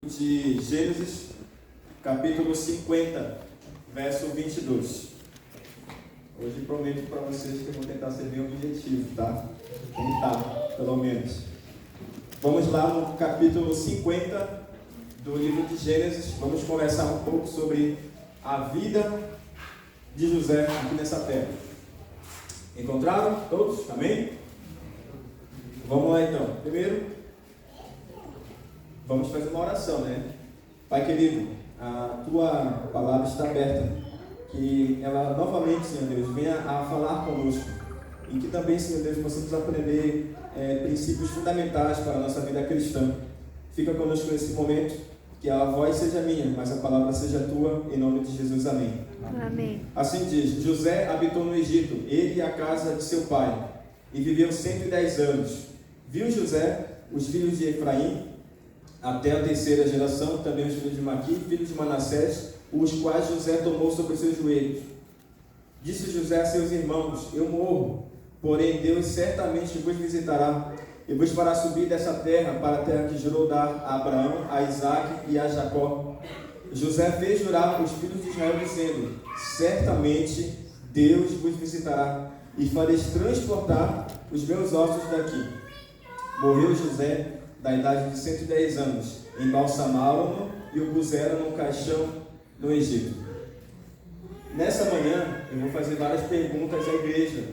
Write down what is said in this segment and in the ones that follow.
De Gênesis, capítulo 50, verso 22. Hoje prometo para vocês que eu vou tentar ser bem objetivo, tá? Tentar, pelo menos. Vamos lá no capítulo 50 do livro de Gênesis. Vamos conversar um pouco sobre a vida de José aqui nessa terra. Encontraram todos? Amém? Vamos lá então. Primeiro, vamos fazer uma oração, né? Pai querido, a Tua palavra está aberta, que ela novamente, Senhor Deus, venha a falar conosco, e que também, Senhor Deus, possamos aprender princípios fundamentais para a nossa vida cristã. Fica conosco nesse momento, que a voz seja minha, mas a palavra seja Tua, em nome de Jesus, amém. Amém. Assim diz: José habitou no Egito, ele e a casa de seu pai, e viveu 110 anos. Viu José os filhos de Efraim, até a terceira geração, também os filhos de Maqui, filhos de Manassés, os quais José tomou sobre os seus joelhos. Disse José a seus irmãos: eu morro, porém Deus certamente vos visitará, e vos fará subir dessa terra para a terra que jurou dar a Abraão, a Isaque e a Jacó. José fez jurar os filhos de Israel, dizendo: certamente Deus vos visitará, e fareis transportar os meus ossos daqui. Morreu José da idade de 110 anos, embalsamaram-no e o puseram num caixão no Egito. Nessa manhã, eu vou fazer várias perguntas à igreja,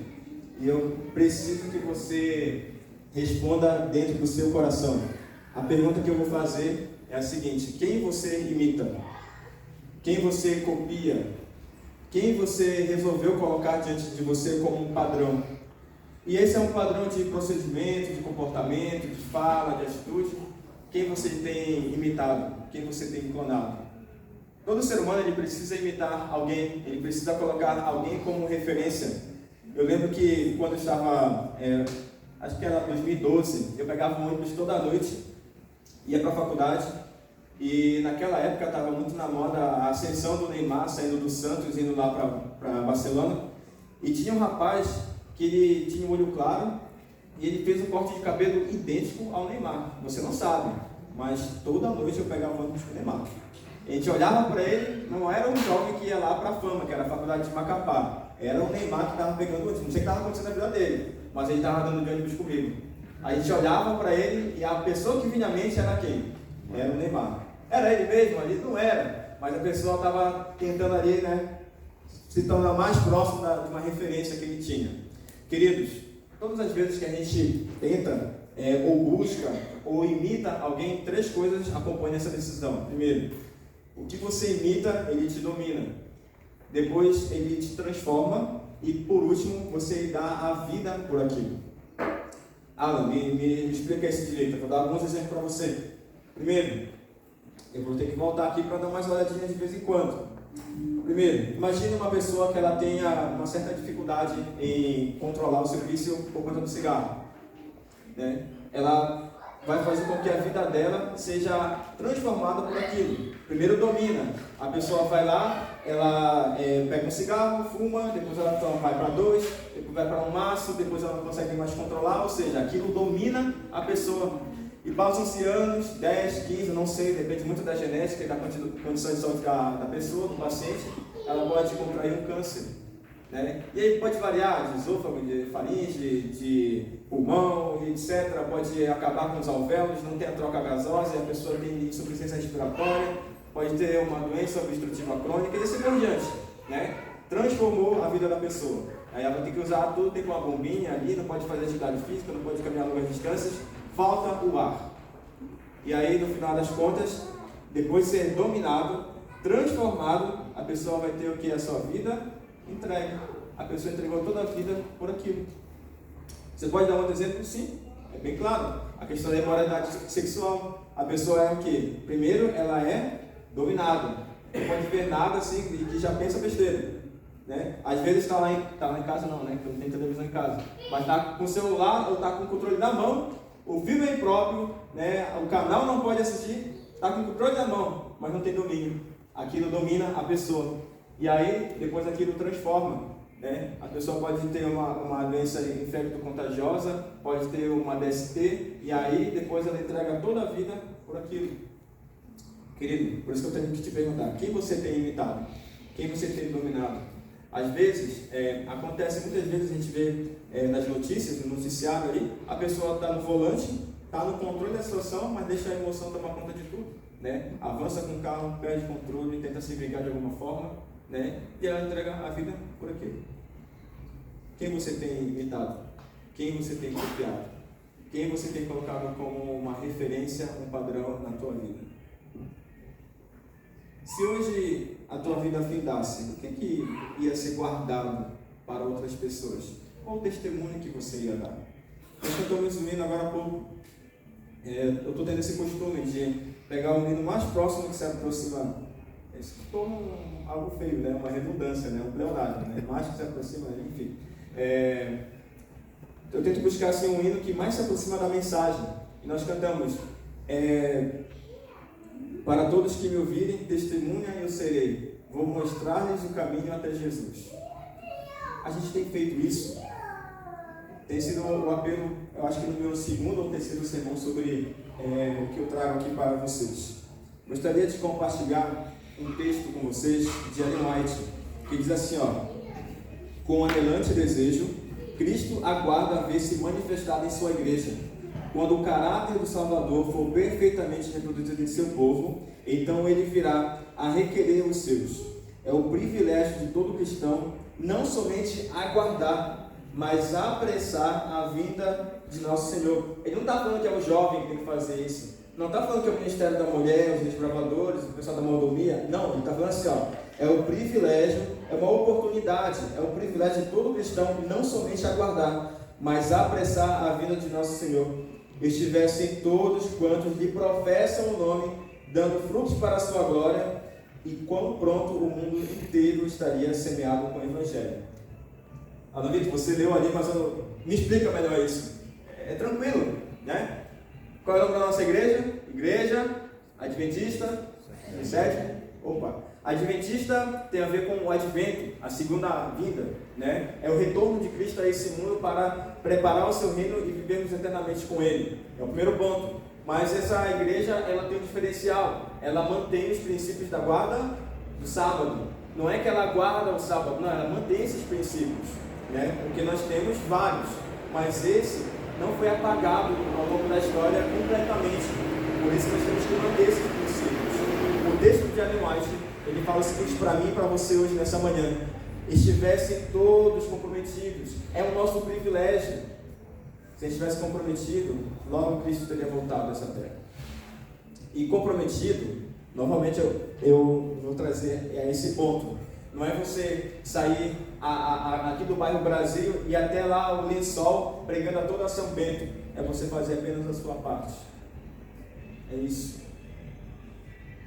e eu preciso que você responda dentro do seu coração. A pergunta que eu vou fazer é a seguinte: quem você imita? Quem você copia? Quem você resolveu colocar diante de você como um padrão? E esse é um padrão de procedimento, de comportamento, de fala, de atitude. Quem você tem imitado? Quem você tem clonado? Todo ser humano ele precisa imitar alguém, ele precisa colocar alguém como referência. Eu lembro que quando eu estava, acho que era 2012, eu pegava um ônibus toda noite, ia para a faculdade, e naquela época estava muito na moda a ascensão do Neymar, saindo do Santos, indo lá para Barcelona, e tinha um rapaz que ele tinha um olho claro e ele fez um corte de cabelo idêntico ao Neymar. Você não sabe, mas toda noite eu pegava o ônibus com o Neymar. A gente olhava para ele, não era um jovem que ia lá para a Fama, que era a faculdade de Macapá. Era o Neymar que estava pegando o ônibus. Não sei o que estava acontecendo na vida dele, mas ele estava dando de ônibus comigo. A gente olhava para ele e a pessoa que vinha à mente era quem? Era o Neymar. Era ele mesmo? Ali não era, mas a pessoa estava tentando ali, né, se tornar mais próximo de uma referência que ele tinha. Queridos, todas as vezes que a gente tenta, ou busca, ou imita alguém, três coisas acompanham essa decisão. Primeiro, o que você imita, ele te domina. Depois, ele te transforma. E por último, você dá a vida por aquilo. Alan, me explica isso direito. Eu vou dar alguns exemplos para você. Primeiro, eu vou ter que voltar aqui para dar mais olhadinha de vez em quando. Primeiro, imagine uma pessoa que ela tenha uma certa dificuldade em controlar o seu vício por conta do cigarro, né? Ela vai fazer com que a vida dela seja transformada por aquilo. Primeiro domina, a pessoa vai lá, ela pega um cigarro, fuma, depois ela vai para dois, depois vai para um maço, depois ela não consegue mais controlar, ou seja, aquilo domina a pessoa. E passam-se anos, 10, 15, não sei, depende muito da genética e da condição de saúde da pessoa, do paciente, ela pode contrair um câncer, né? E aí pode variar de esôfago, de faringe, de pulmão, etc. Pode acabar com os alvéolos, não tem a troca gasosa, a pessoa tem insuficiência respiratória, pode ter uma doença obstrutiva crônica e assim por diante, né? Transformou a vida da pessoa. Aí ela vai ter que usar tudo, tem com uma bombinha ali, não pode fazer atividade física, não pode caminhar longas distâncias, falta o ar. E aí, no final das contas, depois de ser dominado, transformado, a pessoa vai ter o que? A sua vida entregue. A pessoa entregou toda a vida por aquilo. Você pode dar um outro exemplo? Sim, é bem claro. A questão da imoralidade sexual. A pessoa é o quê? Primeiro, ela é dominada. Não pode ver nada assim e que já pensa besteira, né? Às vezes está lá em casa, não, né? Porque não tem televisão em casa. Mas está com o celular ou está com o controle na mão. O filme é impróprio, né? O canal não pode assistir, está com o controle na mão, mas não tem domínio. Aquilo domina a pessoa. E aí, depois aquilo transforma, né? A pessoa pode ter uma doença infecto-contagiosa, pode ter uma DST, e aí depois ela entrega toda a vida por aquilo. Querido, por isso que eu tenho que te perguntar, quem você tem imitado? Quem você tem dominado? Às vezes, acontece, muitas vezes a gente vê nas notícias, no noticiário ali, a pessoa está no volante, está no controle da situação, mas deixa a emoção tomar conta de tudo, né? Avança com o carro, perde controle, tenta se vingar de alguma forma, né? E ela entrega a vida por aquilo. Quem você tem imitado? Quem você tem copiado? Quem você tem colocado como uma referência, um padrão na tua vida? Se hoje a tua vida findasse, o que ia ser guardado para outras pessoas? Qual o testemunho que você ia dar? Nós cantamos um hino agora há pouco. Eu estou tendo esse costume de pegar o hino mais próximo que se aproxima. Isso torna algo feio, né? Uma redundância, né? Um pleonasmo, né? Mais que se aproxima, enfim. Eu tento buscar assim, um hino que mais se aproxima da mensagem. E nós cantamos: para todos que me ouvirem, testemunha eu serei. Vou mostrar-lhes o caminho até Jesus. A gente tem feito isso. Tem sido o apelo, eu acho que no meu segundo ou terceiro sermão sobre o que eu trago aqui para vocês. Gostaria de compartilhar um texto com vocês de Ellen White, que diz assim, com anelante desejo, Cristo aguarda ver-se manifestado em sua igreja. Quando o caráter do Salvador for perfeitamente reproduzido em seu povo, então ele virá a requerer os seus. É o privilégio de todo cristão não somente aguardar, mas apressar a vinda de nosso Senhor. Ele não está falando que é o jovem que tem que fazer isso. Não está falando que é o Ministério da Mulher, os desbravadores, o pessoal da mordomia. Não, ele está falando assim, é o privilégio, é uma oportunidade, é o privilégio de todo cristão não somente aguardar, mas apressar a vinda de nosso Senhor. Estivessem todos quantos lhe professam o nome, dando frutos para a sua glória, e quão pronto o mundo inteiro estaria semeado com o Evangelho. Adonito, você leu ali, mas me explica melhor isso. É tranquilo, né? Qual é o nome da nossa igreja? Igreja Adventista do Sétimo. Adventista tem a ver com o advento, a segunda vinda, né? É o retorno de Cristo a esse mundo para preparar o seu reino e vivermos eternamente com Ele. É o primeiro ponto. Mas essa igreja, ela tem um diferencial. Ela mantém os princípios da guarda do sábado. Não é que ela guarda o sábado, não, ela mantém esses princípios, né? Porque nós temos vários, mas esse não foi apagado ao longo da história completamente. Por isso nós temos que manter esses princípios. O texto de Ellen White, ele fala o seguinte para mim e para você hoje nessa manhã: estivessem todos comprometidos. É o nosso privilégio. Se a gente estivesse comprometido, logo Cristo teria voltado a essa terra. E comprometido, novamente eu vou trazer a esse ponto. Não é você sair aqui do bairro Brasil e até lá o Lençol pregando a toda São Bento. É você fazer apenas a sua parte. É isso.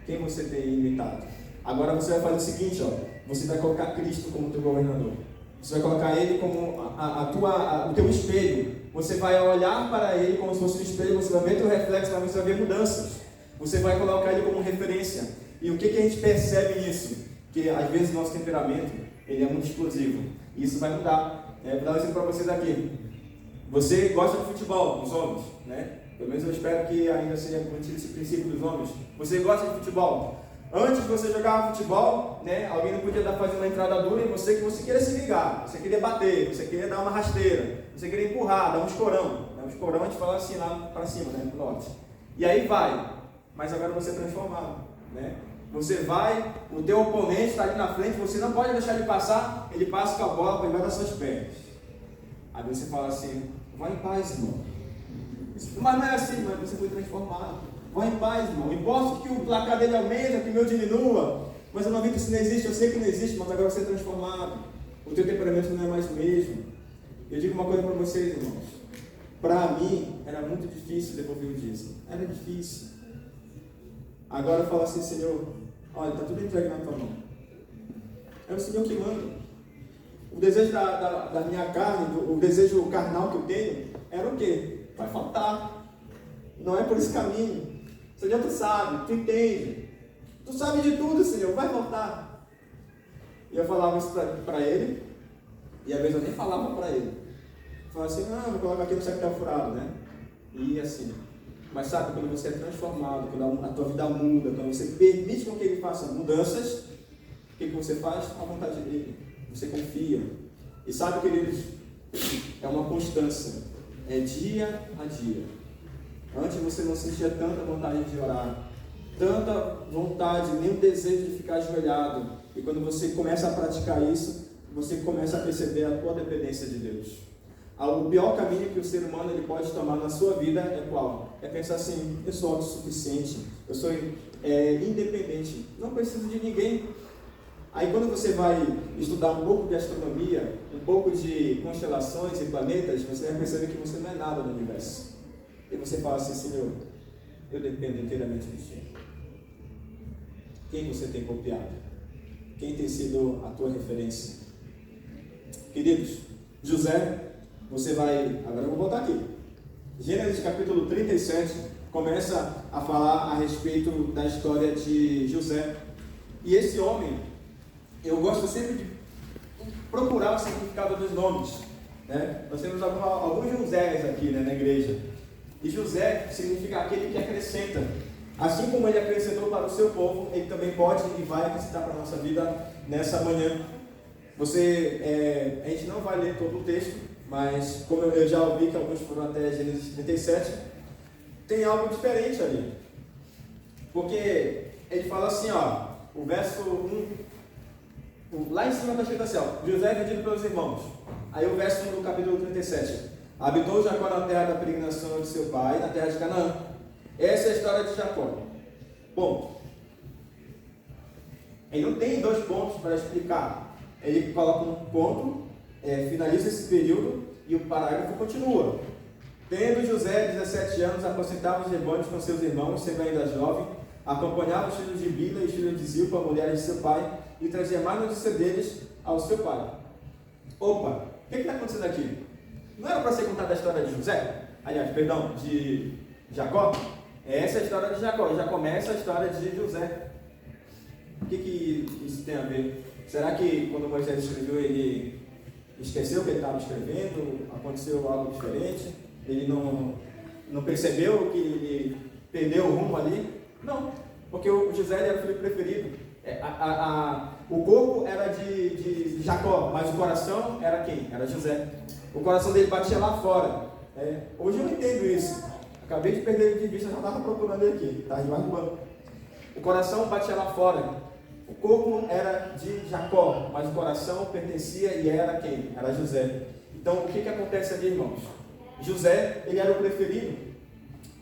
Quem você tem imitado? Agora você vai fazer o seguinte, você vai colocar Cristo como teu governador. Você vai colocar Ele como o teu espelho. Você vai olhar para Ele como se fosse um espelho, você vai ver teu reflexo, mas você vai ver mudanças. Você vai colocar Ele como referência. E o que a gente percebe nisso? Que às vezes o nosso temperamento, ele é muito explosivo. E isso vai mudar. Vou dar um exemplo para vocês aqui. Você gosta de futebol, os homens, né? Pelo menos eu espero que ainda seja mantido esse princípio dos homens. Você gosta de futebol. Antes de você jogar futebol, né, alguém não podia fazer uma entrada dura em você que você queria se ligar, você queria bater, você queria dar uma rasteira, você queria empurrar, dar um escorão. Um escorão a gente fala assim lá para cima, né, no norte. E aí vai, mas agora você é transformado, né? Você vai, o teu oponente está ali na frente, você não pode deixar ele passar, ele passa com a bola para embaixo das suas pernas. Aí você fala assim: vai em paz, irmão. Mas não é assim, mas você foi transformado. Vai em paz, irmão. Importa que o placar dele aumenta, que o meu diminua, mas eu não vi que isso não existe, eu sei que não existe, mas agora você é transformado. O teu temperamento não é mais o mesmo. Eu digo uma coisa para vocês, irmãos. Para mim, era muito difícil devolver o dízimo. Era difícil. Agora eu falo assim: Senhor, olha, está tudo entregue na tua mão. É o Senhor que manda. O desejo da minha carne, o desejo carnal que eu tenho, era o quê? Vai faltar. Não é por esse caminho. Senhor, tu sabe, tu entende. Tu sabe de tudo, Senhor, vai faltar. E eu falava isso para ele, e às vezes eu nem falava para ele. Eu falava assim: vou colocar aqui no chapéu furado, né? E assim. Mas sabe, quando você é transformado, quando a tua vida muda, quando você permite com que Ele faça mudanças, o que você faz? A vontade dEle. Você confia. E sabe, queridos, é uma constância. É dia a dia. Antes você não sentia tanta vontade de orar, tanta vontade, nem o desejo de ficar ajoelhado. E quando você começa a praticar isso, você começa a perceber a tua dependência de Deus. O pior caminho que o ser humano ele pode tomar na sua vida é qual? É pensar assim: eu sou autossuficiente, eu sou independente, não preciso de ninguém. Aí quando você vai estudar um pouco de astronomia, um pouco de constelações e planetas, você vai perceber que você não é nada no universo. E você fala assim: Senhor, eu dependo inteiramente de Ti. Quem você tem copiado? Quem tem sido a tua referência? Queridos, José, você vai... Agora eu vou voltar aqui. Gênesis capítulo 37 começa a falar a respeito da história de José. E esse homem, eu gosto sempre de procurar o significado dos nomes, né? Nós temos alguns Josés aqui, né, na igreja. E José significa aquele que acrescenta. Assim como ele acrescentou para o seu povo, ele também pode e vai acrescentar para a nossa vida nessa manhã. A gente não vai ler todo o texto, mas como eu já ouvi que alguns foram até Gênesis 37, tem algo diferente ali. Porque ele fala assim, ó, o verso 1, lá em cima está escrito assim, ó, José é vendido pelos irmãos. Aí o verso 1 do capítulo 37. Habitou Jacó na terra da peregrinação de seu pai, na terra de Canaã. Essa é a história de Jacó. Bom, ele não tem dois pontos para explicar. Ele coloca um ponto, finaliza esse período e o parágrafo continua. Tendo José 17 anos, apacentava os rebanhos com seus irmãos, sendo ainda jovem, acompanhava os filhos de Bila e os filhos de Zilpa, mulheres de seu pai, e trazia mais notícia deles ao seu pai. Opa, o que está acontecendo aqui? Não era para ser contada a história de José? Aliás, perdão, de Jacó? Essa é a história de Jacó, já começa a história de José. O que isso tem a ver? Será que quando Moisés escreveu, ele esqueceu que ele estava escrevendo? Aconteceu algo diferente? Ele não percebeu que ele perdeu o rumo ali? Não, porque o José era o filho preferido. O corpo era de Jacó, mas o coração era quem? Era José. O coração dele batia lá fora. Hoje eu entendo isso. Acabei de perder ele de vista, já estava procurando ele aqui. Está debaixo do banco. O coração batia lá fora. O corpo era de Jacó, mas o coração pertencia e era quem? Era José. Então, o que acontece ali, irmãos? José, ele era o preferido.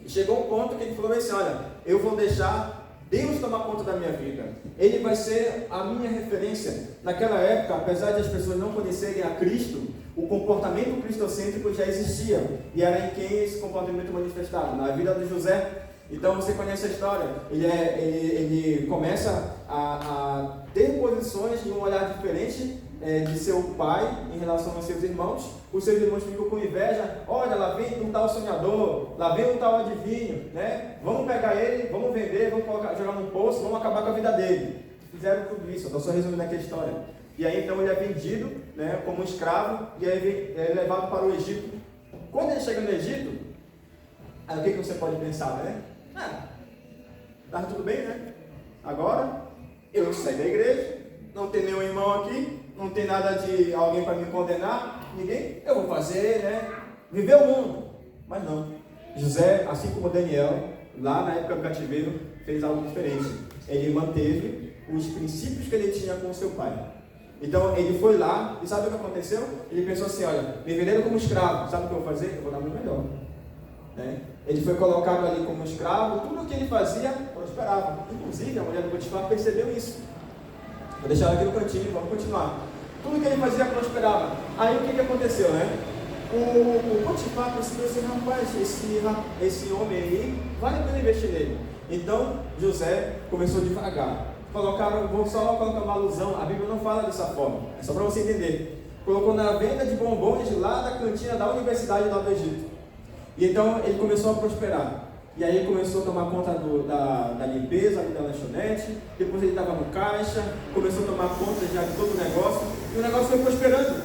E chegou um ponto que ele falou assim, olha, eu vou deixar Deus tomar conta da minha vida. Ele vai ser a minha referência. Naquela época, apesar de as pessoas não conhecerem a Cristo, o comportamento cristocêntrico já existia. E era em quem esse comportamento manifestava? Na vida de José. Então você conhece a história. Ele começa a ter posições e um olhar diferente de seu pai em relação aos seus irmãos. Os seus irmãos ficam com inveja. Olha, lá vem um tal sonhador, lá vem um tal adivinho, né? Vamos pegar ele, vamos vender, vamos jogar num poço, vamos acabar com a vida dele. Fizeram tudo isso. Estou só resumindo aqui a história. E aí então ele é vendido, né, como um escravo e aí é levado para o Egito. Quando ele chega no Egito, aí o que você pode pensar, né? Tá tudo bem, né? Agora eu saí da igreja, não tem nenhum irmão aqui, não tem nada de alguém para me condenar, ninguém, eu vou fazer, né? Viver o mundo. Mas não. José, assim como Daniel, lá na época do cativeiro, fez algo diferente. Ele manteve os princípios que ele tinha com seu pai. Então ele foi lá e sabe o que aconteceu? Ele pensou assim, olha, me venderam como escravo, sabe o que eu vou fazer? Eu vou dar o meu melhor. Ele foi colocado ali como escravo, tudo o que ele fazia prosperava. Inclusive a mulher do Potifar percebeu isso. Vou deixar ela aqui no cantinho, vamos continuar. Tudo que ele fazia prosperava. Aí o que aconteceu, né? O Potifar percebeu assim, rapaz, esse homem aí, vale a pena investir nele. Então José começou devagar. Vou só colocar uma alusão, a Bíblia não fala dessa forma, é só para você entender. Colocou na venda de bombons lá da cantina da universidade lá do Egito. E então ele começou a prosperar. E aí ele começou a tomar conta da limpeza ali da lanchonete. Depois ele estava no caixa, começou a tomar conta já de todo o negócio. E o negócio foi prosperando.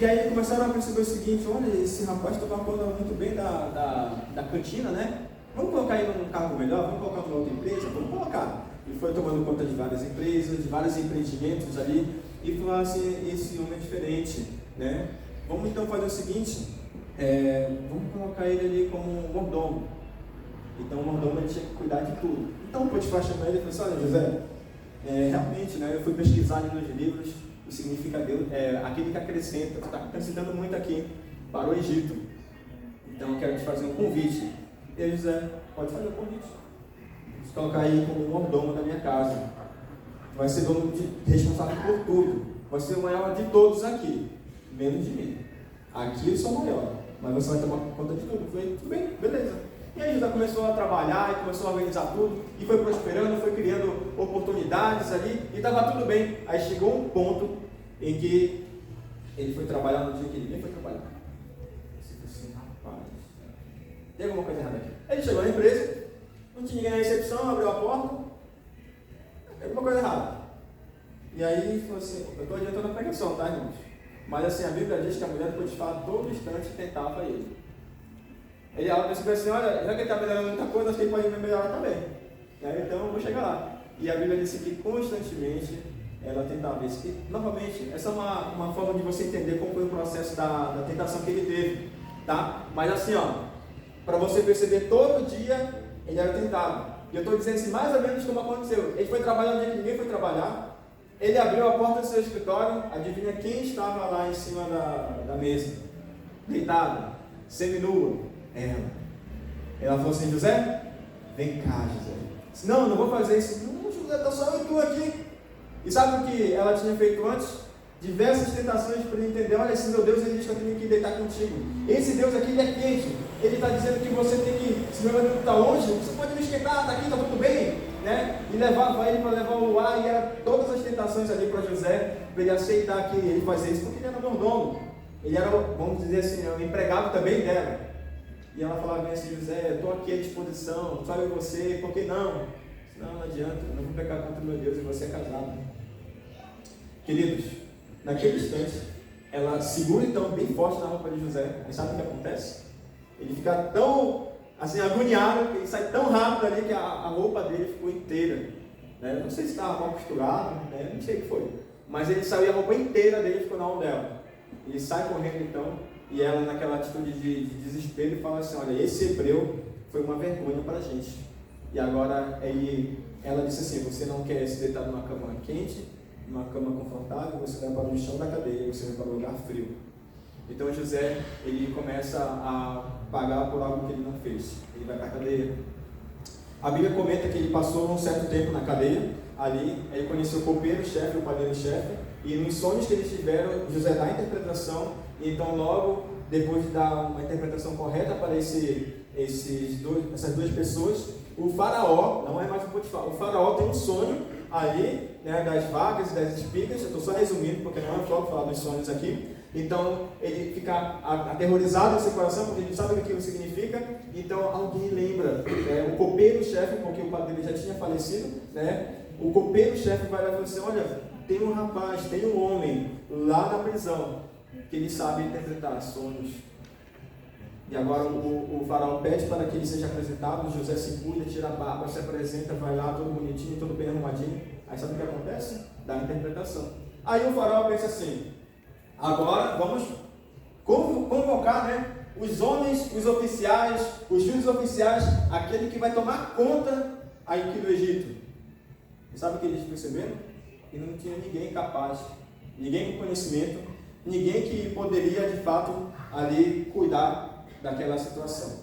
E aí começaram a perceber o seguinte: olha, esse rapaz toma conta muito bem da cantina, né? Vamos colocar ele num cargo melhor, vamos colocar numa outra empresa, vamos colocar. E foi tomando conta de várias empresas, de vários empreendimentos ali, e falou assim: esse homem é diferente, né? Vamos então fazer o seguinte, vamos colocar ele ali como mordomo. Então o mordomo ele tinha que cuidar de tudo. Então o Potifar chamou ele e falou assim: olha, José, realmente, né, eu fui pesquisar ali nos livros, o significa Deus, aquele que acrescenta. Tu está acrescentando muito aqui para o Egito. Então eu quero te fazer um convite. E aí, José, pode fazer o convite. Vou colocar aí como mordomo da minha casa. Vai ser responsável por tudo. Vai ser o maior de todos aqui, menos de mim. Aqui eu sou o maior, mas você vai tomar conta de tudo. Eu falei, tudo bem, beleza. E aí José começou a trabalhar, e começou a organizar tudo, e foi prosperando, foi criando oportunidades ali, e estava tudo bem. Aí chegou um ponto em que ele foi trabalhar no dia que ninguém foi trabalhar. Você falou assim: rapaz, tem alguma coisa errada aqui. Ele chegou na empresa, não tinha ninguém na recepção, abriu a porta, tem alguma coisa errada. E aí ele falou assim: eu estou adiantando a pregação, tá, irmãos? Mas assim, a Bíblia diz que a mulher do Potifar a todo instante tentava ele. Ela pensou assim: olha, já que ele está melhorando muita coisa, acho que ele pode me melhorar também. Então eu vou chegar lá. E a Bíblia disse que constantemente ela tentava isso. E, novamente, essa é uma forma de você entender como foi o processo da tentação que ele teve. Tá? Mas assim, para você perceber, todo dia ele era tentado. E eu estou dizendo assim, mais ou menos como aconteceu. Ele foi trabalhar no dia que ninguém foi trabalhar. Ele abriu a porta do seu escritório. Adivinha quem estava lá em cima da mesa? Deitada, seminua. Ela falou assim: José, vem cá, José. Disse, não vou fazer isso. Não, José, está só eu e tu aqui. E sabe o que ela tinha feito antes? Diversas tentações para ele entender: olha, esse meu Deus, ele diz que eu tenho que deitar contigo. Esse Deus aqui, ele é quente. Ele está dizendo que você tem que, se meu amigo está longe, você pode me esquentar, está aqui, está tudo bem, né? E levava ele para levar o ar, e era todas as tentações ali para José, para ele aceitar que ele fazia isso, porque ele era mordomo. Ele era, vamos dizer assim, o empregado também dela. E ela falava bem assim: José, eu estou aqui à disposição, sabe você, por que não? Não adianta, eu não vou pecar contra o meu Deus, e você é casado. Queridos, naquele instante, ela segura então bem forte na roupa de José. E sabe o que acontece? Ele fica tão assim, agoniado, que ele sai tão rápido ali que a roupa dele ficou inteira. Né? Não sei se estava mal costurado, né? Não sei o que foi. Mas ele saiu e a roupa inteira dele ficou na mão dela. Ele sai correndo então, e ela naquela atitude de desespero fala assim: olha, esse hebreu foi uma vergonha para a gente. E agora ela disse assim: você não quer se deitar numa cama quente, numa cama confortável, você vai para o chão da cadeia, você vai para um lugar frio. Então José, ele começa a pagar por algo que ele não fez. Ele vai para a cadeia. A Bíblia comenta que ele passou um certo tempo na cadeia. Ali, ele conheceu o copeiro-chefe, o padeiro-chefe, e nos sonhos que eles tiveram, José dá a interpretação. E então logo, depois de dar uma interpretação correta para essas duas pessoas, o faraó, não é mais o Potifar, o faraó tem um sonho ali, né, das vacas e das espigas. Eu estou só resumindo, porque não é foco falar dos sonhos aqui. Então ele fica aterrorizado no seu coração, porque ele não sabe o que aquilo significa. Então alguém lembra, o copeiro-chefe, porque o pai dele já tinha falecido, né? O copeiro-chefe vai lá e fala assim: olha, tem um rapaz, tem um homem lá na prisão, que ele sabe interpretar sonhos. E agora o faraó pede para que ele seja apresentado. José se cuida, tira a barba, se apresenta, vai lá todo bonitinho, todo bem arrumadinho. Aí sabe o que acontece? Dá a interpretação. Aí o faraó pensa assim: agora vamos convocar, né, os homens, os oficiais, os juízes oficiais, aquele que vai tomar conta aqui do Egito. E sabe o que eles perceberam? Que não tinha ninguém capaz, ninguém com conhecimento, ninguém que poderia de fato ali cuidar daquela situação.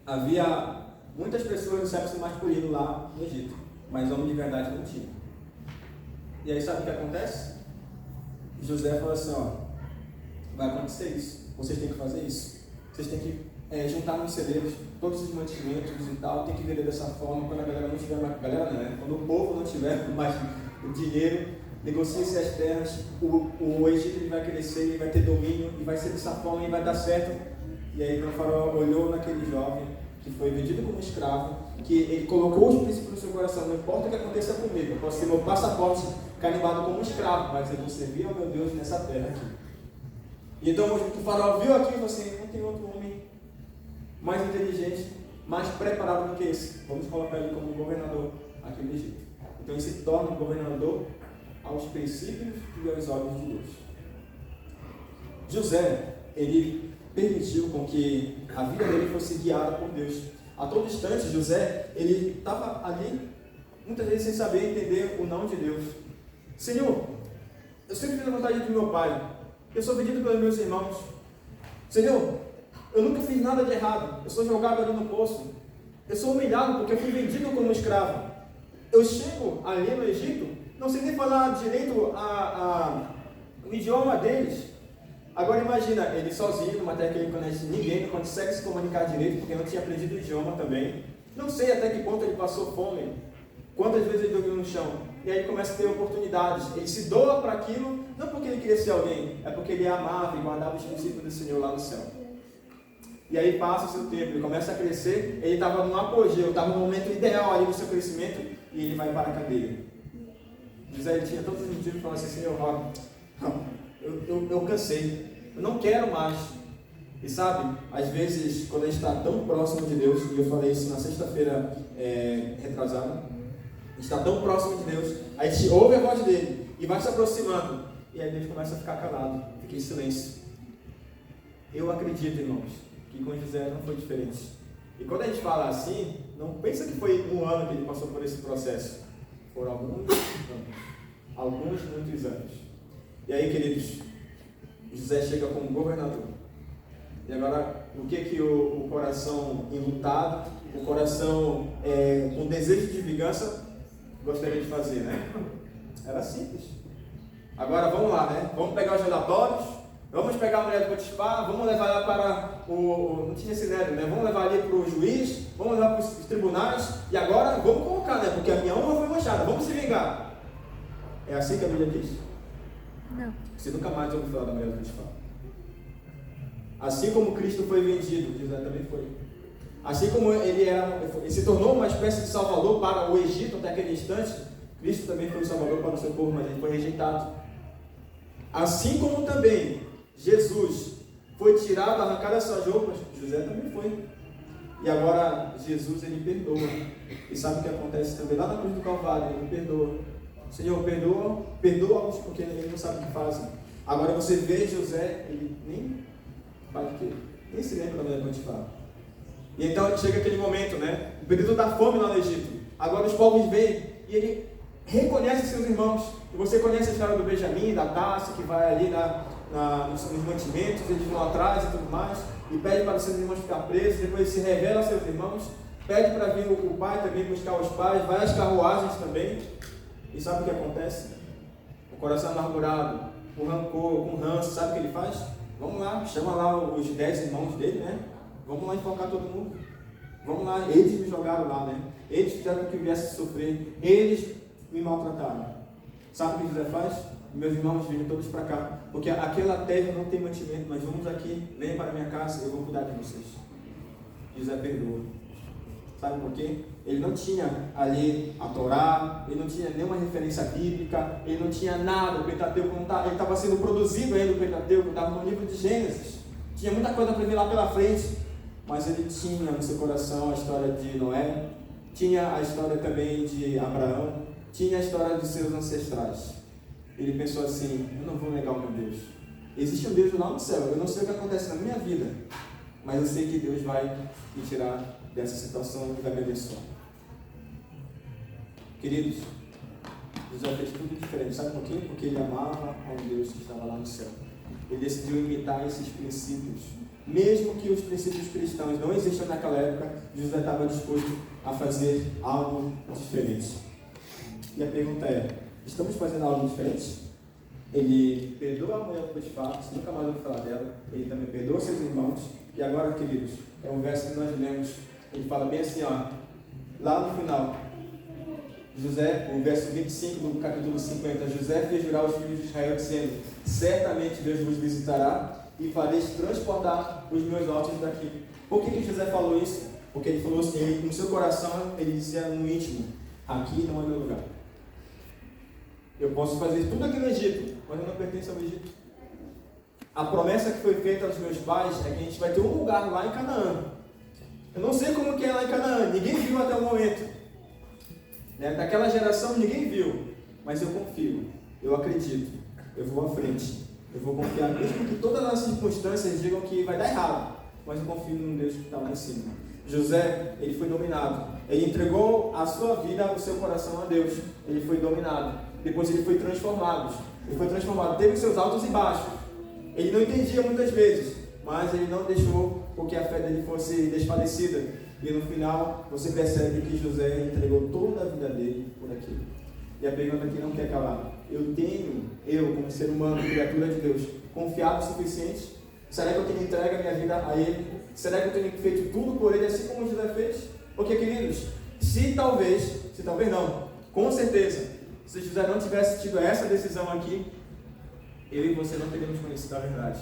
Havia muitas pessoas do sexo masculino lá no Egito, mas homem de verdade não tinha. E aí sabe o que acontece? José falou assim: vai acontecer isso, vocês têm que fazer isso, vocês têm que juntar nos celeiros todos os mantimentos e tal, tem que vender dessa forma. Quando a galera não tiver mais, quando o povo não tiver mais o dinheiro, negocie-se as terras, o Egito ele vai crescer, ele vai ter domínio, e vai ser dessa forma e vai dar certo. E aí então o faraó olhou naquele jovem que foi vendido como escravo, que ele colocou os princípios no seu coração, não importa o que aconteça comigo, eu posso ter meu passaporte carimbado como escravo, mas eu vou servir ao meu Deus nessa terra aqui. E então o faraó viu aqui e falou assim, não tem outro homem mais inteligente, mais preparado do que esse. Vamos colocar ele como governador aqui no Egito. Então ele se torna governador aos princípios e aos olhos de Deus. José, ele permitiu com que a vida dele fosse guiada por Deus. A todo instante, José, ele estava ali, muitas vezes sem saber entender o não de Deus. Senhor, eu sempre fiz a vontade do meu pai. Eu sou vendido pelos meus irmãos. Senhor, eu nunca fiz nada de errado. Eu sou jogado ali no poço. Eu sou humilhado porque eu fui vendido como escravo. Eu chego ali no Egito, não sei nem falar direito o idioma deles. Agora imagina, ele sozinho, numa terra que ele não conhece ninguém, não consegue se comunicar direito porque não tinha aprendido o idioma também. Não sei até que ponto ele passou fome, quantas vezes ele dormiu no chão. E aí ele começa a ter oportunidades. Ele se doa para aquilo, não porque ele queria ser alguém, é porque ele amava e guardava os princípios do Senhor lá no céu. E aí passa o seu tempo, ele começa a crescer, ele estava no apogeu, estava no momento ideal ali do seu crescimento, e ele vai para a cadeia. José, ele tinha todos os motivos para falar assim, Senhor, eu cansei, eu não quero mais. E sabe, às vezes, quando a gente está tão próximo de Deus, e eu falei isso na sexta-feira retrasada, a gente está tão próximo de Deus, a gente ouve a voz dele, e vai se aproximando, e aí Deus começa a ficar calado, fica em silêncio. Eu acredito, irmãos, que com José não foi diferente. E quando a gente fala assim, não pensa que foi um ano que ele passou por esse processo. Foram alguns muitos anos. E aí, queridos, José chega como governador. E agora, o que o coração enlutado, o coração com desejo de vingança, gostaria de fazer, né? Era simples. Agora, vamos lá, né? Vamos pegar os relatórios, vamos pegar a mulher do Potifar, vamos levar ela para não tinha sinédrio, né? Vamos levar ali para o juiz, vamos levar para os tribunais, e agora vamos colocar, né? Porque a minha honra foi manchada, vamos se vingar. É assim que a Bíblia diz? Não. Você nunca mais ouviu falar da mulher do Potifar. Assim como Cristo foi vendido, José também foi. Assim como ele se tornou uma espécie de salvador para o Egito até aquele instante, Cristo também foi o salvador para o seu povo, mas ele foi rejeitado. Assim como também Jesus foi tirado, arrancado as suas roupas, José também foi. E agora Jesus, ele perdoa. E sabe o que acontece também? Lá na cruz do Calvário, ele perdoa. Senhor, perdoa-os porque eles não sabem o que fazem. Agora você vê José, ele nem faz o quê? Nem se lembra da mulher de Potifar. E então chega aquele momento, né? O período da fome lá no Egito. Agora os povos vêm e ele reconhece seus irmãos. E você conhece a história do Benjamim, da Tássia, que vai ali nos mantimentos, eles vão atrás e tudo mais, e pede para seus irmãos ficar presos, depois ele se revela aos seus irmãos, pede para vir o pai também buscar os pais, vai às carruagens também, e sabe o que acontece? O coração amargurado, com rancor, com ranço, sabe o que ele faz? Vamos lá, chama lá os 10 irmãos dele, né? Vamos lá enfocar todo mundo. Vamos lá, eles me jogaram lá, né? Eles fizeram com que eu viesse a sofrer, eles me maltrataram. Sabe o que José faz? Meus irmãos, venham todos para cá, porque aquela terra não tem mantimento, mas vamos aqui, venham para a minha casa, eu vou cuidar de vocês. José perdoa. Sabe por quê? Ele não tinha ali a Torá, ele não tinha nenhuma referência bíblica, ele não tinha nada, o Pentateuco não estava, ele estava sendo produzido ainda, o Pentateuco estava no livro de Gênesis, tinha muita coisa para ver lá pela frente, mas ele tinha no seu coração a história de Noé, tinha a história também de Abraão, tinha a história de seus ancestrais. Ele pensou assim, eu não vou negar o meu Deus. Existe um Deus lá no céu, eu não sei o que acontece na minha vida, mas eu sei que Deus vai me tirar dessa situação e vai me abençoar. Queridos, José fez tudo diferente, sabe por quê? Porque ele amava a um Deus que estava lá no céu. Ele decidiu imitar esses princípios. Mesmo que os princípios cristãos não existam naquela época, José estava disposto a fazer algo diferente. E a pergunta é, estamos fazendo algo diferente? Ele perdoa a mulher do Potifar, você nunca mais ouviu falar dela, ele também perdoa seus irmãos, e agora, queridos, é um verso que nós lemos, ele fala bem assim, ó, lá no final, José, o verso 25 do capítulo 50, José fez jurar os filhos de Israel, dizendo, certamente Deus vos visitará, e fareis transportar os meus ossos daqui. Por que José falou isso? Porque ele falou assim, no seu coração, ele dizia no íntimo, aqui não é meu lugar. Eu posso fazer tudo aqui no Egito, mas eu não pertenço ao Egito. A promessa que foi feita aos meus pais é que a gente vai ter um lugar lá em Canaã. Eu não sei como que é lá em Canaã, ninguém viu até o momento. Daquela geração ninguém viu, mas eu confio, eu acredito, eu vou à frente, eu vou confiar, mesmo que todas as circunstâncias digam que vai dar errado, mas eu confio num Deus que está lá em cima. José, ele foi dominado, ele entregou a sua vida, o seu coração a Deus, ele foi dominado, depois ele foi transformado, teve os seus altos e baixos, ele não entendia muitas vezes, mas ele não deixou porque a fé dele fosse desfalecida. E no final, você percebe que José entregou toda a vida dele por aquilo. E a pergunta que não quer calar: eu como ser humano, criatura de Deus, confiado o suficiente? Será que eu tenho entregue a minha vida a Ele? Será que eu tenho feito tudo por Ele, assim como José fez? Porque, queridos, se talvez não, com certeza, se José não tivesse tido essa decisão aqui, eu e você não teríamos conhecido a verdade.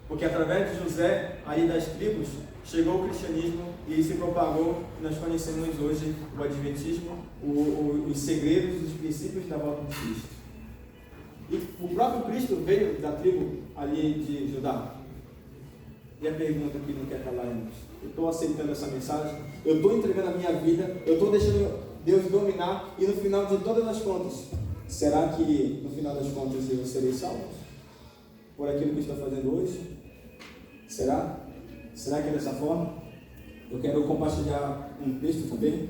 Porque através de José, aí das tribos, chegou o cristianismo e se propagou. Nós conhecemos hoje o adventismo, os segredos, os princípios da volta de Cristo. E o próprio Cristo veio da tribo ali de Judá. E a pergunta que não quer calar, irmãos: eu estou aceitando essa mensagem? Eu estou entregando a minha vida? Eu estou deixando Deus dominar? E no final de todas as contas, será que no final das contas eu serei salvo por aquilo que estou fazendo hoje? Será? Será que é dessa forma? Eu quero compartilhar um texto também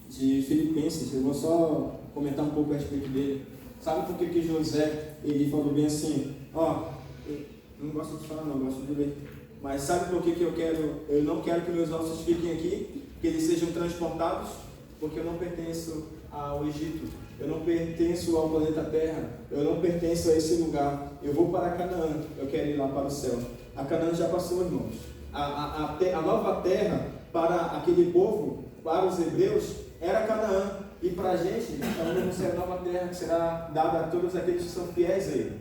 de Filipenses. Eu vou só comentar um pouco a respeito dele. Sabe por que José, ele falou bem assim, eu não gosto de falar não, eu gosto de ler. Mas sabe por que eu não quero que meus ossos fiquem aqui, que eles sejam transportados? Porque eu não pertenço ao Egito, eu não pertenço ao planeta Terra, eu não pertenço a esse lugar. Eu vou para Canaã, eu quero ir lá para o céu. A Canaã já passou, irmãos. A nova terra para aquele povo, para os hebreus, era Canaã. E para a gente, Canaã vai ser a nova terra que será dada a todos aqueles que são fiéis a Ele.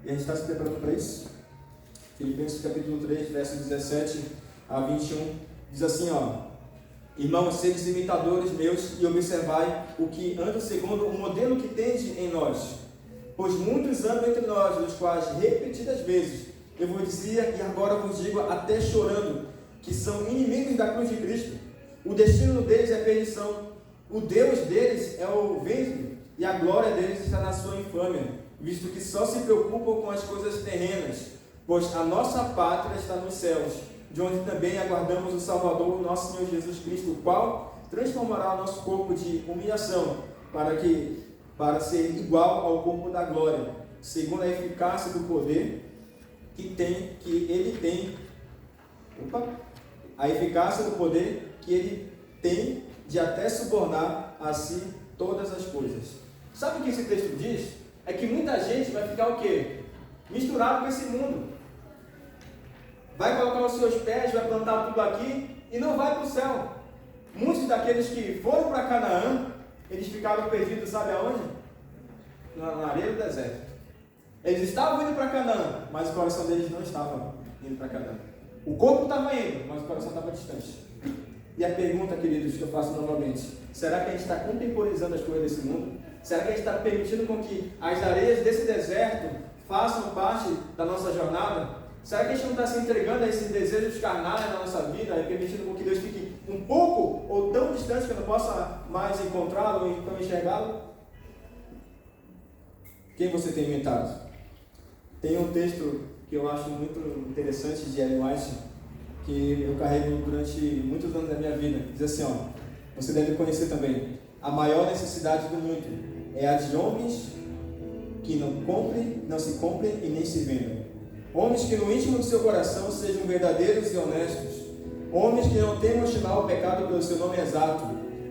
E a gente está se preparando para isso? Filipenses capítulo 3, versos 17 a 21, diz assim, irmãos, sedes imitadores meus e observai o que anda segundo o modelo que tendes em nós. Pois muitos andam entre nós, dos quais repetidas vezes eu vos dizia e agora vos digo até chorando, que são inimigos da cruz de Cristo. O destino deles é perdição, o Deus deles é o ventre e a glória deles está na sua infâmia, visto que só se preocupam com as coisas terrenas, pois a nossa pátria está nos céus, de onde também aguardamos o Salvador, nosso Senhor Jesus Cristo, o qual transformará o nosso corpo de humilhação para ser igual ao corpo da glória, segundo a eficácia do poder a eficácia do poder que ele tem de até subornar a si todas as coisas. Sabe o que esse texto diz? É que muita gente vai ficar o quê? Misturado com esse mundo. Vai colocar os seus pés, vai plantar tudo aqui e não vai para o céu. Muitos daqueles que foram para Canaã, eles ficaram perdidos, sabe aonde? Na areia do deserto. Eles estavam indo para Canaã, mas o coração deles não estava indo para Canaã. O corpo estava indo, mas o coração estava distante. E a pergunta, queridos, que eu faço novamente: será que a gente está contemporizando as coisas desse mundo? Será que a gente está permitindo com que as areias desse deserto façam parte da nossa jornada? Será que a gente não está se entregando a esses desejos carnais na nossa vida e permitindo com que Deus fique um pouco ou tão distante que eu não possa mais encontrá-lo ou então enxergá-lo? Quem você tem imitado? Tem um texto que eu acho muito interessante de Ellen White, que eu carrego durante muitos anos da minha vida. Diz assim, você deve conhecer também: a maior necessidade do mundo é a de homens que não se comprem e nem se vendam. Homens que no íntimo do seu coração sejam verdadeiros e honestos. Homens que não temam chamar o pecado pelo seu nome exato.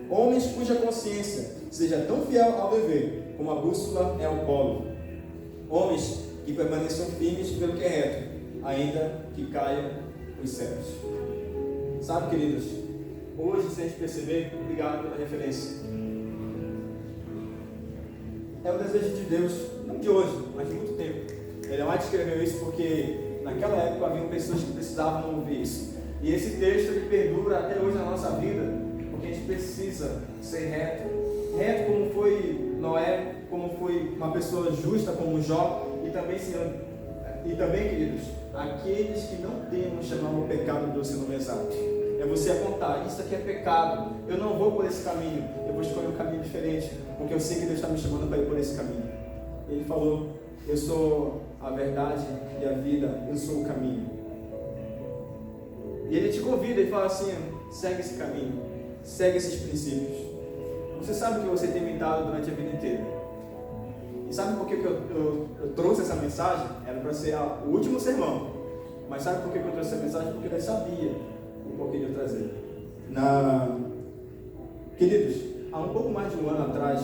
Homens cuja consciência seja tão fiel ao dever como a bússola é ao polo. Homens que permaneçam firmes pelo que é reto, ainda que caiam os céus. Sabe, queridos, hoje, se a gente perceber, obrigado pela referência, é o desejo de Deus, não de hoje, mas de muito tempo. Ele mais escreveu isso porque naquela época haviam pessoas que precisavam ouvir isso. E esse texto ele perdura até hoje na nossa vida, porque a gente precisa ser reto. Reto como foi Noé, como foi uma pessoa justa como Jó, e também, Senhor, e também, queridos, aqueles que não temem chamar o pecado do seu nome exato. É você apontar, isso aqui é pecado, eu não vou por esse caminho, eu vou escolher um caminho diferente, porque eu sei que Deus está me chamando para ir por esse caminho. Ele falou, eu sou a verdade e a vida, eu sou o caminho. E Ele te convida e fala assim, segue esse caminho, segue esses princípios. Você sabe que você tem imitado durante a vida inteira. E sabe por que eu trouxe essa mensagem? Era para ser o último sermão. Mas sabe por que eu trouxe essa mensagem? Porque eu sabia o porquê de eu trazer. Queridos, há um pouco mais de um ano atrás,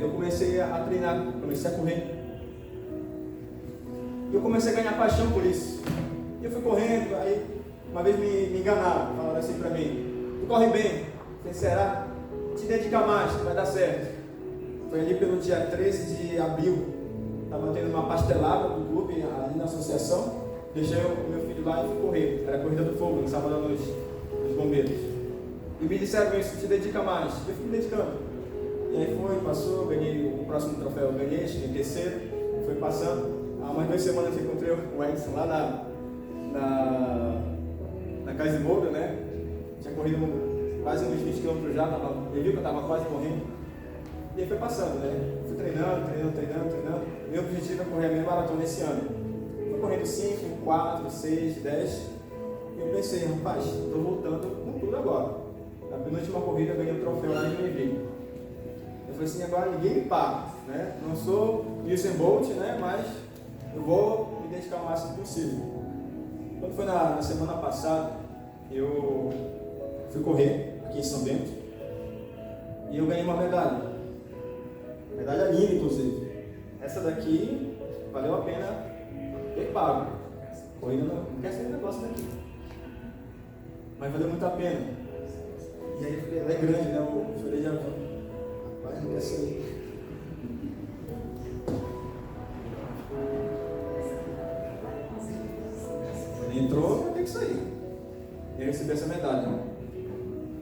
eu comecei a treinar, comecei a correr. E eu comecei a ganhar paixão por isso. E eu fui correndo, aí uma vez me enganaram, falaram assim para mim, tu corre bem, falei, será? Te dedica mais, vai dar certo. Foi ali pelo dia 13 de abril, estava tendo uma pastelada do clube ali na associação, deixei o meu filho lá e fui correr, era a corrida do fogo, no sábado à noite, dos bombeiros. E me disseram isso, te dedica mais, eu fui me dedicando. E aí foi, passou, ganhei o próximo troféu, ganhei, cheguei em terceiro, foi passando. Há umas 2 semanas eu encontrei o Edson lá na Casa de Moura, né? Tinha corrido quase uns 20 km já, ele viu que eu estava quase correndo. E aí foi passando, né? Fui treinando. Meu objetivo é correr a minha maratona esse ano. Fui correndo 5, 4, 6, 10. E eu pensei, rapaz, estou voltando com tudo agora. Na penúltima corrida eu ganhei o troféu lá em Joinville. Eu falei assim, agora ninguém me para, né? Não sou Usain Bolt, né? Mas eu vou me dedicar o máximo possível. Quando foi na semana passada, eu fui correr aqui em São Bento e eu ganhei uma medalha. Medalha linda, inclusive. Essa daqui valeu a pena ter pago. Corrida não quer ser um negócio daqui. Mas valeu muito a pena. E aí eu falei, ela é grande, né? Eu chorei de avião. Rapaz, não quer ser. Ele entrou, vai ter que sair. E eu recebi essa medalha.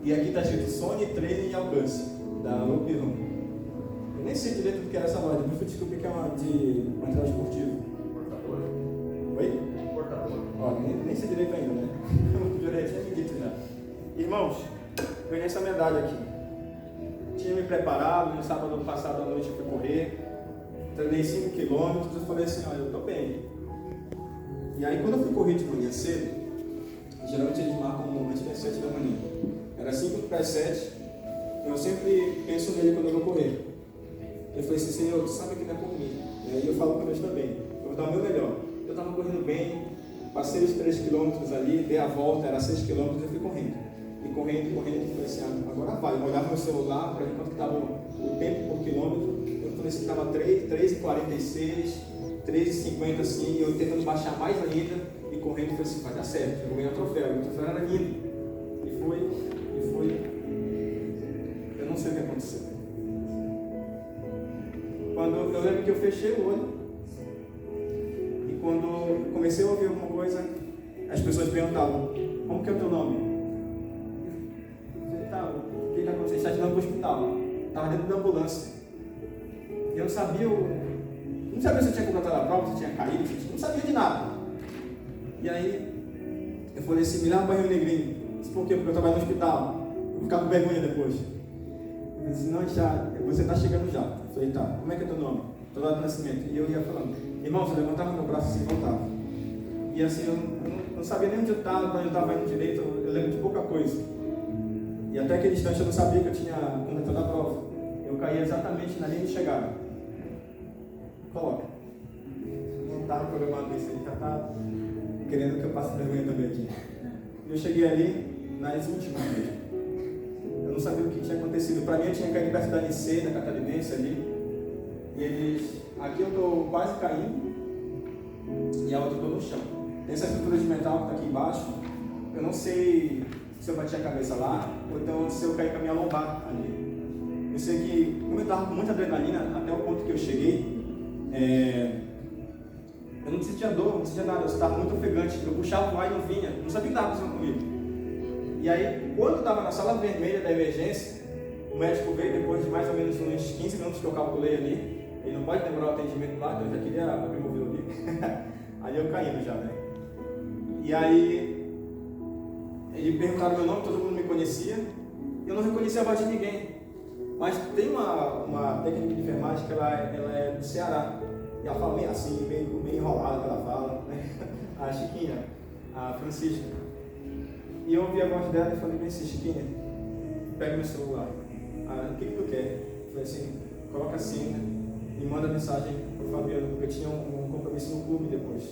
E aqui está escrito Sony Training e Alcance, da Loop Room. Eu nem sei direito do que era essa loja, mas fui descobrir que é uma de material esportivo. Portador? Oi? Portador. Ó, nem sei direito ainda, né? O Jurei tinha me dito já. Irmãos, ganhei essa medalha aqui. Tinha me preparado, no sábado passado à noite eu fui correr, treinei 5 km, eu falei assim, olha, eu tô bem. E aí quando eu fui correr de manhã cedo, geralmente eles marcam um momento às 7 da manhã. Era 5 para as 7, eu sempre penso nele quando eu vou correr. Eu falei assim, Senhor, tu sabe que não é por mim. E aí eu falo com Deus também, eu vou dar o meu melhor. Eu estava correndo bem, passei os 3 km ali, dei a volta, era 6 km, eu fui correndo. E correndo, falei assim, agora vai. Eu olhava no celular para ver quanto estava o tempo por quilômetro. Eu falei assim, estava 3,46, 3,50 assim, e eu tentando baixar mais ainda, e correndo, falei assim, vai dar certo, eu vou ganhar o troféu. O troféu era lindo. E foi. Eu não sei o que aconteceu. Quando eu lembro que eu fechei o olho, e quando comecei a ouvir alguma coisa, as pessoas perguntavam, como que é o teu nome? Eu falei, tá, o que está acontecendo? Está te levando para o hospital. Estava dentro da ambulância. E eu não sabia se eu tinha completado a prova, se eu tinha caído, não sabia de nada. E aí, eu falei assim, me leva para o Rio Negrinho. Disse, por quê? Porque eu trabalho no hospital. Eu vou ficar com vergonha depois. Eu disse, não, já, você está chegando já. Eu falei, tá, como é que é teu nome? Teu data de nascimento. E eu ia falando, irmão, você levantava meu braço assim e voltava. E assim, eu não sabia nem onde eu estava, quando eu estava indo direito, eu lembro de pouca coisa. E até aquele instante eu não sabia que eu tinha completado a prova. Eu caí exatamente na linha de chegada. Coloca. Não estava programado isso, ele já está querendo que eu passe vergonha também aqui. Eu cheguei ali nas últimas mesmo. Eu não sabia o que tinha acontecido. Para mim, eu tinha caído perto da NC, da Catarinense ali. E eles... Aqui eu estou quase caindo. E a outra eu estou no chão. Tem essa estrutura de metal que está aqui embaixo. Eu não sei se eu bati a cabeça lá, ou então se eu caí com a minha lombar ali. Eu sei que, como eu estava com muita adrenalina, até o ponto que eu cheguei, Eu não sentia dor, não sentia nada, eu estava muito ofegante. Eu puxava o ar e não vinha, não sabia o que estava acontecendo comigo. E aí, quando eu estava na sala vermelha da emergência, o médico veio depois de mais ou menos uns 15 minutos que eu calculei ali. Ele não pode demorar o atendimento lá, então eu já queria abrir meu ouvido ali. Aí eu caindo já, né? E aí, ele perguntaram meu nome, todo mundo me conhecia. Eu não reconhecia a voz de ninguém. Mas tem uma técnica de enfermagem que ela é do Ceará. E ela fala meio assim, meio enrolada que ela fala, né? A Chiquinha, a Francisca. E eu ouvi a voz dela e falei bem assim, Chiquinha, pega meu celular. O que tu quer? Eu falei assim, coloca assim, né? E manda mensagem pro Fabiano, porque eu tinha um compromisso no clube depois.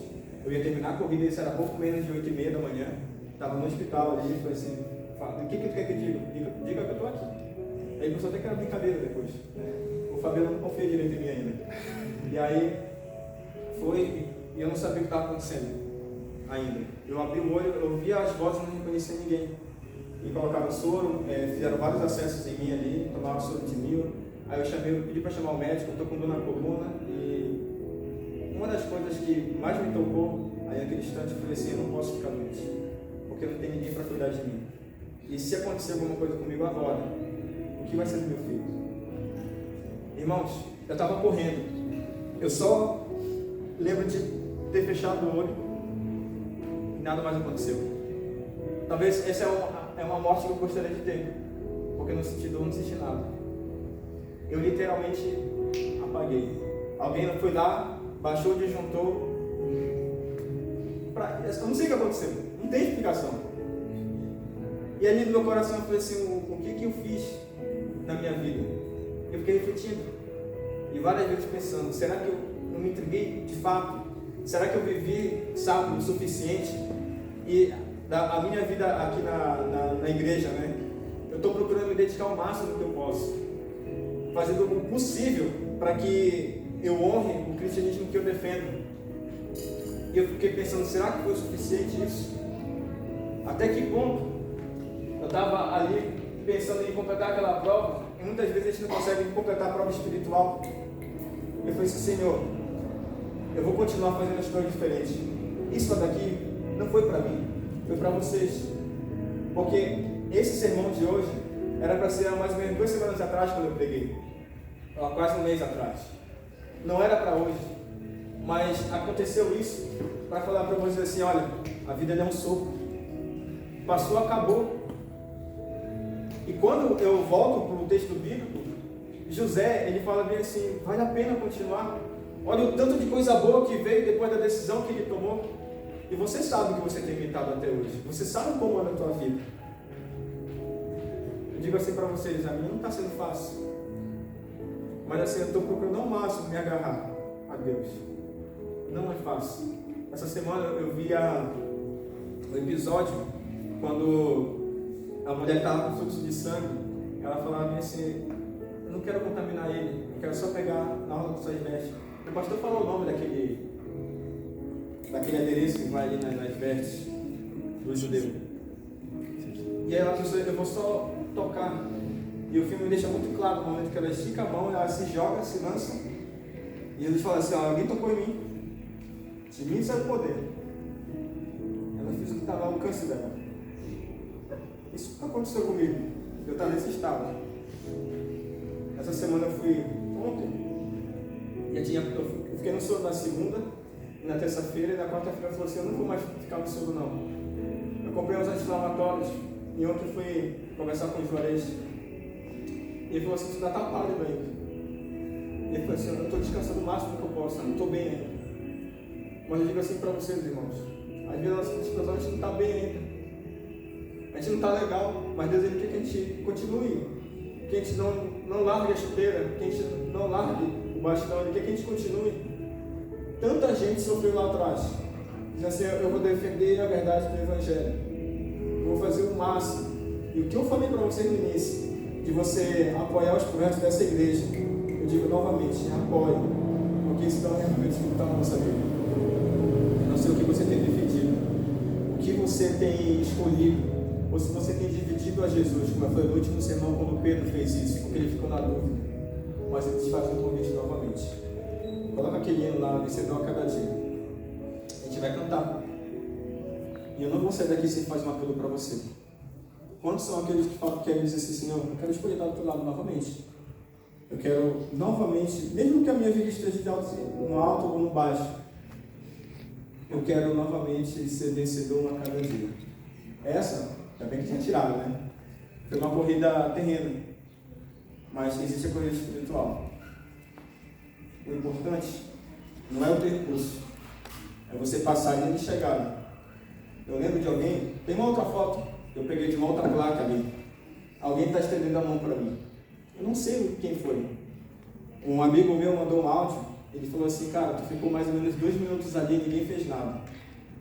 Eu ia terminar a corrida, isso era pouco menos de 8h30 da manhã. Estava no hospital ali, falei assim, o que tu quer que eu diga? Diga que eu estou aqui. Aí ele pensou até que era brincadeira depois, né? O Fabiano não confia direito em mim ainda. E aí foi, e eu não sabia o que estava acontecendo ainda. Eu abri o olho, eu via as vozes e não reconhecia ninguém. E colocaram soro, fizeram vários acessos em mim ali, tomaram soro de mil. Aí eu pedi para chamar o médico, eu estou com dor na coluna. E uma das coisas que mais me tocou aí naquele instante, eu falei assim, eu não posso ficar doente, porque não tem ninguém para cuidar de mim. E se acontecer alguma coisa comigo agora, o que vai ser do meu filho? Irmãos, eu estava correndo. Eu só lembro de ter fechado o olho e nada mais aconteceu. Talvez essa é uma morte que eu gostaria de ter, porque não senti dor, não senti nada. Eu literalmente apaguei. Alguém foi lá, baixou o disjuntor. Eu não sei o que aconteceu, não tem explicação. E ali no meu coração eu falei assim, o que eu fiz na minha vida? Eu fiquei refletindo e várias vezes pensando, será que eu não me entreguei de fato? Será que eu vivi sábado o suficiente? E a minha vida aqui na igreja, né? Eu estou procurando me dedicar ao máximo que eu posso, fazendo o possível para que eu honre o cristianismo que eu defendo. E eu fiquei pensando, será que foi o suficiente isso? Até que ponto? Eu estava ali pensando em completar aquela prova, e muitas vezes a gente não consegue completar a prova espiritual. Eu falei assim, Senhor, eu vou continuar fazendo as coisas diferentes. Isso daqui não foi para mim, foi para vocês. Porque esse sermão de hoje era para ser há mais ou menos 2 semanas atrás quando eu preguei. Há quase um mês atrás. Não era para hoje. Mas aconteceu isso para falar para vocês assim, olha, a vida é um sopro. Passou, acabou. E quando eu volto para o texto bíblico, José, ele fala bem assim, vale a pena continuar. Olha o tanto de coisa boa que veio depois da decisão que ele tomou. E você sabe o que você tem imitado até hoje. Você sabe como anda a tua vida. Eu digo assim para vocês, a minha não está sendo fácil. Mas assim, eu estou procurando ao máximo me agarrar a Deus. Não é fácil. Essa semana eu vi o episódio quando a mulher estava com fluxo de sangue. Ela falava bem assim, eu não quero contaminar ele, eu quero só pegar na orla das suas vestes. O pastor falou o nome daquele adereço que vai ali nas vestes do judeu. E aí ela pensou, eu vou só tocar. E o filme deixa muito claro no momento que ela estica a mão, ela se joga, se lança. E Jesus fala assim, alguém tocou em mim. De mim sai o poder. Ela fez o que estava ao alcance dela. Isso aconteceu comigo. Eu estava nesse estado. Essa semana eu fui ontem. Eu fiquei no soro na segunda, na terça-feira, e na quarta-feira eu falei assim, eu não vou mais ficar no soro não. Eu comprei uns anti-inflamatórios e ontem eu fui conversar com o Juarez. E ele falou assim, você ainda está pálido ainda. E ele falou assim, eu estou descansando o máximo que eu posso, eu não estou bem ainda. Mas eu digo assim para vocês, irmãos, às vezes a gente não está bem ainda. A gente não está legal, mas Deus ele quer que a gente continue. Que a gente não largue a chuteira, que a gente não largue o bastão, ele quer que a gente continue. Tanta gente sofreu lá atrás. Diz assim, eu vou defender a verdade do Evangelho. Eu vou fazer o máximo. E o que eu falei para vocês no início, de você apoiar os projetos dessa igreja, eu digo novamente, apoie, porque isso dá um realmente está na nossa vida. Eu não sei o que você tem defendido, o que você tem escolhido, ou se você tem dividido a Jesus, como eu falei no último sermão quando Pedro fez isso, porque ele ficou na dúvida. Mas ele te faz um convite novamente. Coloca aquele hino lá, vencedor a cada dia. vai cantar. E eu não vou sair daqui sem fazer um apelo para você. Quantos são aqueles que querem dizer assim, Senhor, eu quero escolher do outro lado novamente. Eu quero novamente, mesmo que a minha vida esteja no alto ou no baixo, eu quero novamente ser vencedor a cada dia. Essa, é bem que tinha tirado, né? Foi uma corrida terrena, mas existe a corrida espiritual. O importante não é o percurso, é você passar e chegar. Eu lembro de alguém, tem uma outra foto, eu peguei de uma outra placa ali. Alguém está estendendo a mão para mim. Eu não sei quem foi. Um amigo meu mandou um áudio, ele falou assim, cara, tu ficou mais ou menos 2 minutos ali e ninguém fez nada.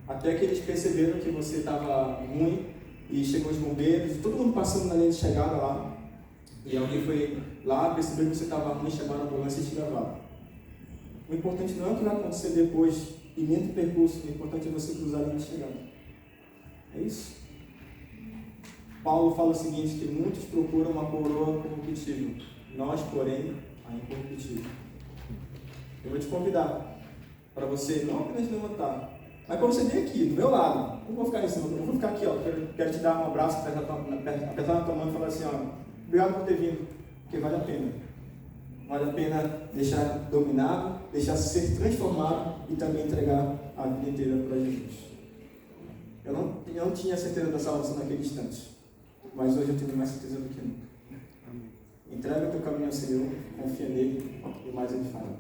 Até que eles perceberam que você estava ruim e chegou os bombeiros, todo mundo passando na linha de chegada lá. E alguém foi lá, percebeu que você estava ruim, chamaram a ambulância e te levaram. O importante não é o que vai acontecer depois e nem do percurso, o importante é você cruzar a linha de chegada. É isso. Paulo fala o seguinte, que muitos procuram uma coroa corruptível, nós, porém, a incorruptível. Eu vou te convidar para você não apenas levantar, mas para você vir aqui, do meu lado. Eu não vou ficar em cima, eu vou ficar aqui, ó. Quero te dar um abraço, apertar na tua mão e falar assim, ó, obrigado por ter vindo, porque vale a pena. Vale a pena deixar dominado, deixar ser transformado e também entregar a vida inteira para Jesus. Eu não tinha certeza da salvação naquele instante, mas hoje eu tenho mais certeza do que nunca. Entrega o teu caminho ao Senhor, confia nele e mais ele fala.